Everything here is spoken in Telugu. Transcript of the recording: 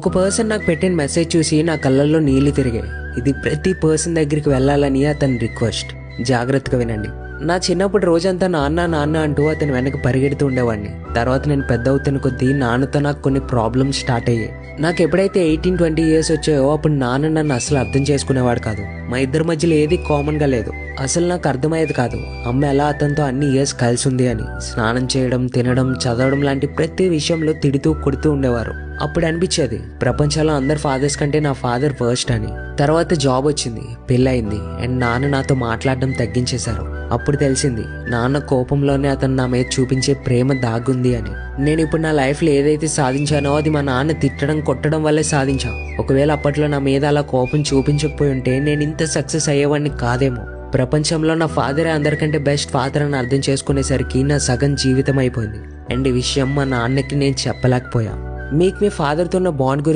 ఒక పర్సన్ నాకు పెట్టిన మెసేజ్ చూసి నా కళ్ళల్లో నీళ్లు తిరిగాయి. ఇది ప్రతి పర్సన్ దగ్గరికి వెళ్ళాలని అతని రిక్వెస్ట్. జాగ్రత్తగా వినండి. నా చిన్నప్పుడు రోజంతా నాన్న నాన్న అంటూ అతని వెనక పరిగెడుతూ ఉండేవాడిని. తర్వాత నేను పెద్ద అవుతున్న కొద్దీ నాన్నతో నాకు కొన్ని ప్రాబ్లమ్స్ స్టార్ట్ అయ్యాయి. నాకు ఎప్పుడైతే 18-20 ఇయర్స్ వచ్చాయో అప్పుడు నాన్న నన్ను అసలు అర్థం చేసుకునేవాడు కాదు. మా ఇద్దరి మధ్యలో ఏది కామన్గా లేదు. అసలు నాకు అర్థమయ్యేది కాదు అమ్మ ఎలా అతనితో అన్ని ఇయర్స్ కలిసి ఉంది అని. స్నానం చేయడం, తినడం, చదవడం లాంటి ప్రతి విషయంలో తిడుతూ కొడుతూ ఉండేవారు. అప్పుడు అనిపించేది ప్రపంచంలో అందరు ఫాదర్స్ కంటే నా ఫాదర్ ఫస్ట్ అని. తర్వాత జాబ్ వచ్చింది, పెళ్ళయింది, అండ్ నాన్న నాతో మాట్లాడడం తగ్గించేశారు. అప్పుడు తెలిసింది నాన్న కోపంలోనే అతను నా మీద చూపించే ప్రేమ దాగుంది అని. నేను ఇప్పుడు నా లైఫ్లో ఏదైతే సాధించానో అది మా నాన్న తిట్టడం కొట్టడం వల్లే సాధించాను. ఒకవేళ అప్పట్లో నా మీద అలా కోపం చూపించకపోయి ఉంటే నేను ఇంత సక్సెస్ అయ్యేవాడిని కాదేమో. ప్రపంచంలో నా ఫాదరే అందరికంటే బెస్ట్ ఫాదర్ అని అర్థం చేసుకునేసరికి నా సగం జీవితం అయిపోయింది. అండ్ ఈ విషయం మా నాన్నకి నేను చెప్పలేకపోయా. మీకు మీ ఫాదర్తో ఉన్న బాండ్ గురించి